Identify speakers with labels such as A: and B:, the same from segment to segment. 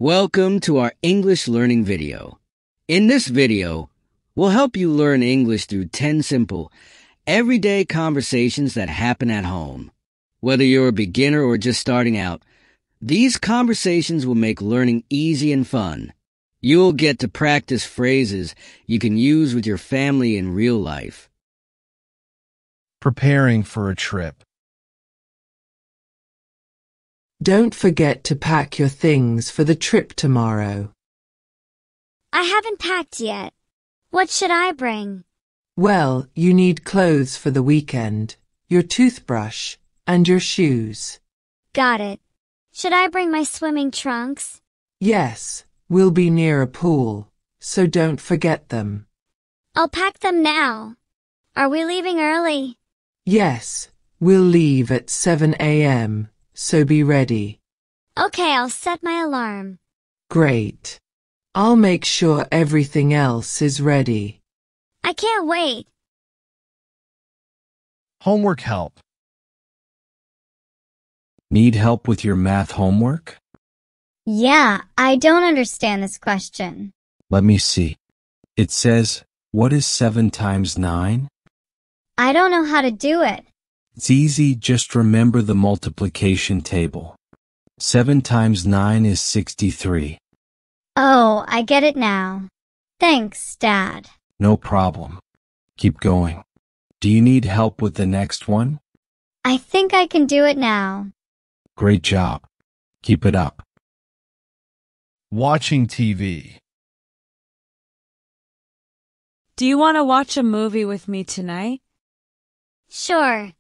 A: Welcome to our English learning video. In this video, we'll help you learn English through 10 simple, everyday conversations that happen at home. Whether you're a beginner or just starting out, these conversations will make learning easy and fun. You'll get to practice phrases you can use with your family in real life.
B: Preparing for a trip.
C: Don't forget to pack your things for the trip tomorrow.
D: I haven't packed yet. What should I bring?
C: Well, you need clothes for the weekend, your toothbrush, and your shoes.
D: Got it. Should I bring my swimming trunks?
C: Yes, we'll be near a pool, so don't forget them.
D: I'll pack them now. Are we leaving early?
C: Yes, we'll leave at 7 a.m., so be ready.
D: Okay, I'll set my alarm.
C: Great. I'll make sure everything else is ready.
D: I can't wait.
B: Homework help.
E: Need help with your math homework?
F: Yeah, I don't understand this question.
E: Let me see. It says, what is 7 times 9?
F: I don't know how to do it.
E: It's easy, just remember the multiplication table. 7 times 9 is 63.
F: Oh, I get it now. Thanks, Dad.
E: No problem. Keep going. Do you need help with the next one?
F: I think I can do it now.
E: Great job. Keep it up.
B: Watching TV.
G: Do you want to watch a movie with me tonight?
D: Sure.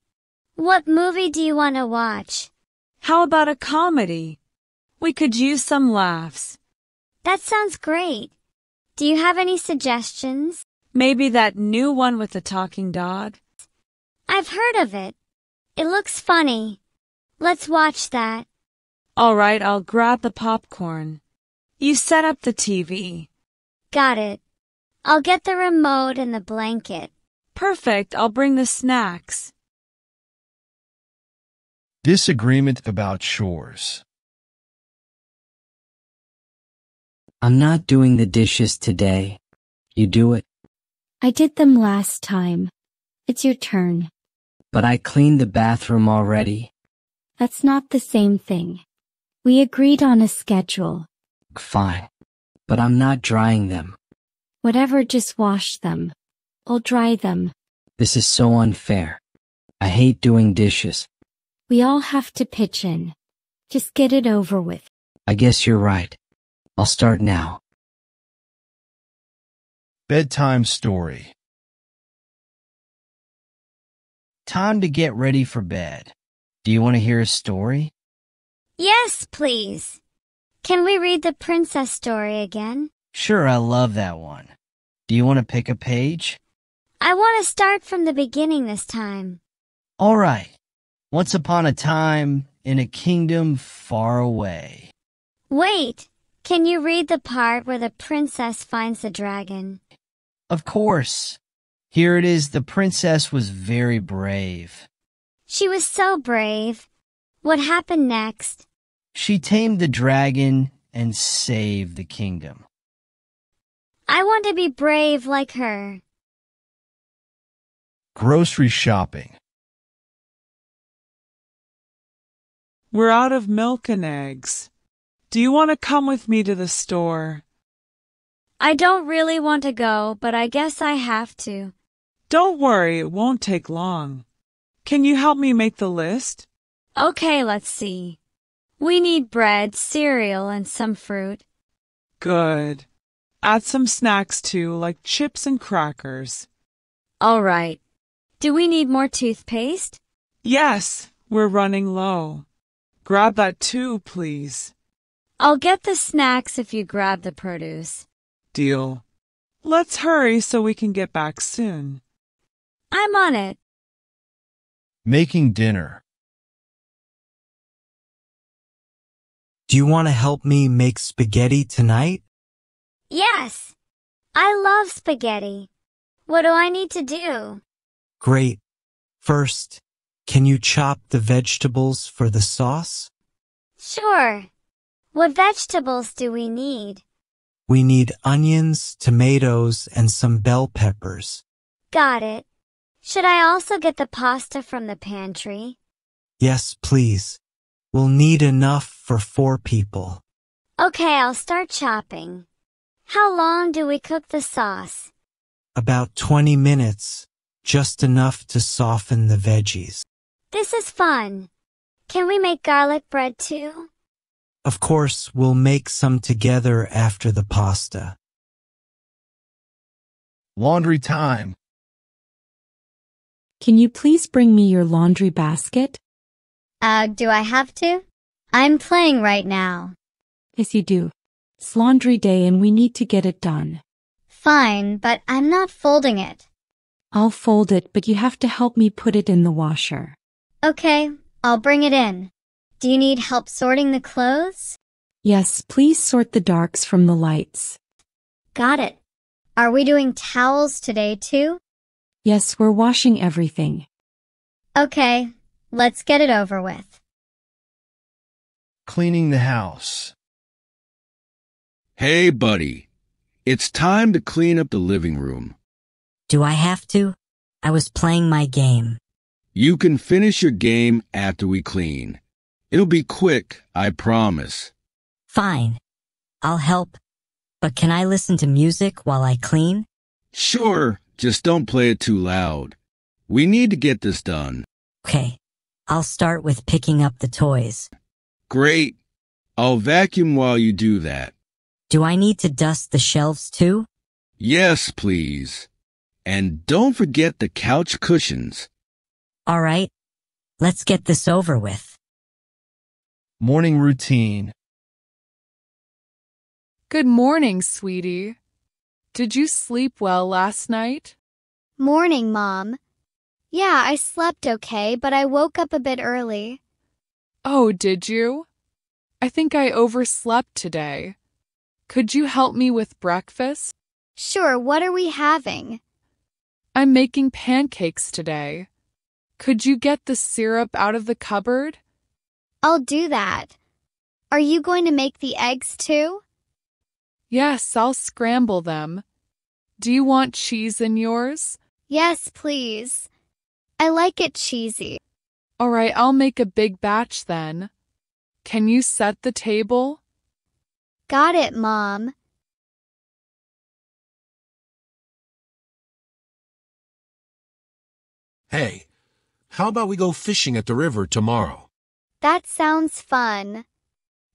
D: What movie do you want to watch?
G: How about a comedy? We could use some laughs.
D: That sounds great. Do you have any suggestions?
G: Maybe that new one with the talking dog?
D: I've heard of it. It looks funny. Let's watch that.
G: All right, I'll grab the popcorn. You set up the TV.
D: Got it. I'll get the remote and the blanket.
G: Perfect, I'll bring the snacks.
B: Disagreement about chores.
A: I'm not doing the dishes today. You do it.
H: I did them last time. It's your turn.
A: But I cleaned the bathroom already.
H: That's not the same thing. We agreed on a schedule.
A: Fine. But I'm not drying them.
H: Whatever, just wash them. I'll dry them.
A: This is so unfair. I hate doing dishes.
H: We all have to pitch in. Just get it over with.
A: I guess you're right. I'll start now.
B: Bedtime story.
I: Time to get ready for bed. Do you want to hear a story?
D: Yes, please. Can we read the princess story again?
I: Sure, I love that one. Do you want to pick a page?
D: I want to start from the beginning this time.
I: All right. Once upon a time, in a kingdom far away.
D: Wait, can you read the part where the princess finds the dragon?
I: Of course. Here it is. The princess was very brave.
D: She was so brave. What happened next?
I: She tamed the dragon and saved the kingdom.
D: I want to be brave like her.
B: Grocery shopping.
G: We're out of milk and eggs. Do you want to come with me to the store?
D: I don't really want to go, but I guess I have to.
G: Don't worry, it won't take long. Can you help me make the list?
D: Okay, let's see. We need bread, cereal, and some fruit.
G: Good. Add some snacks too, like chips and crackers.
D: All right. Do we need more toothpaste?
G: Yes, we're running low. Grab that too, please.
D: I'll get the snacks if you grab the produce.
G: Deal. Let's hurry so we can get back soon.
D: I'm on it.
B: Making dinner.
J: Do you want to help me make spaghetti tonight?
D: Yes. I love spaghetti. What do I need to do?
J: Great. First, can you chop the vegetables for the sauce?
D: Sure. What vegetables do we need?
J: We need onions, tomatoes, and some bell peppers.
D: Got it. Should I also get the pasta from the pantry?
J: Yes, please. We'll need enough for 4 people.
D: Okay, I'll start chopping. How long do we cook the sauce?
J: About 20 minutes, just enough to soften the veggies.
D: This is fun. Can we make garlic bread too?
J: Of course, we'll make some together after the pasta.
B: Laundry time.
H: Can you please bring me your laundry basket?
F: Do I have to? I'm playing right now.
H: Yes, you do. It's laundry day and we need to get it done.
F: Fine, but I'm not folding it.
H: I'll fold it, but you have to help me put it in the washer.
F: Okay, I'll bring it in. Do you need help sorting the clothes?
H: Yes, please sort the darks from the lights.
F: Got it. Are we doing towels today too?
H: Yes, we're washing everything.
F: Okay, let's get it over with.
B: Cleaning the house.
A: Hey, buddy. It's time to clean up the living room.
K: Do I have to? I was playing my game.
A: You can finish your game after we clean. It'll be quick, I promise.
K: Fine. I'll help. But can I listen to music while I clean?
A: Sure, just don't play it too loud. We need to get this done.
K: Okay. I'll start with picking up the toys.
A: Great. I'll vacuum while you do that.
K: Do I need to dust the shelves too?
A: Yes, please. And don't forget the couch cushions.
K: All right. Let's get this over with.
B: Morning routine.
G: Good morning, sweetie. Did you sleep well last night?
D: Morning, Mom. Yeah, I slept okay, but I woke up a bit early.
G: Oh, did you? I think I overslept today. Could you help me with breakfast?
D: Sure, what are we having?
G: I'm making pancakes today. Could you get the syrup out of the cupboard?
D: I'll do that. Are you going to make the eggs too?
G: Yes, I'll scramble them. Do you want cheese in yours?
D: Yes, please. I like it cheesy.
G: All right, I'll make a big batch then. Can you set the table?
D: Got it, Mom.
L: Hey, how about we go fishing at the river tomorrow?
D: That sounds fun.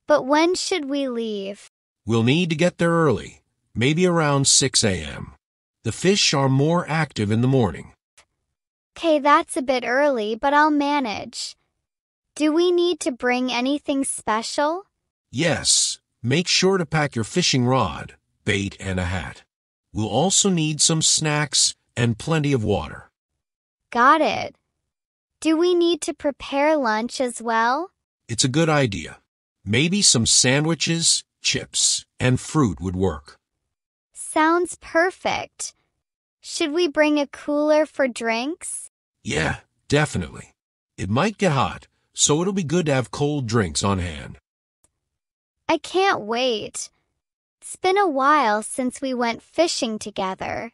D: But when should we leave?
L: We'll need to get there early, maybe around 6 a.m. The fish are more active in the morning.
D: Okay, that's a bit early, but I'll manage. Do we need to bring anything special?
L: Yes, make sure to pack your fishing rod, bait, and a hat. We'll also need some snacks and plenty of water.
D: Got it. Do we need to prepare lunch as well?
L: It's a good idea. Maybe some sandwiches, chips, and fruit would work.
D: Sounds perfect. Should we bring a cooler for drinks?
L: Yeah, definitely. It might get hot, so it'll be good to have cold drinks on hand.
D: I can't wait. It's been a while since we went fishing together.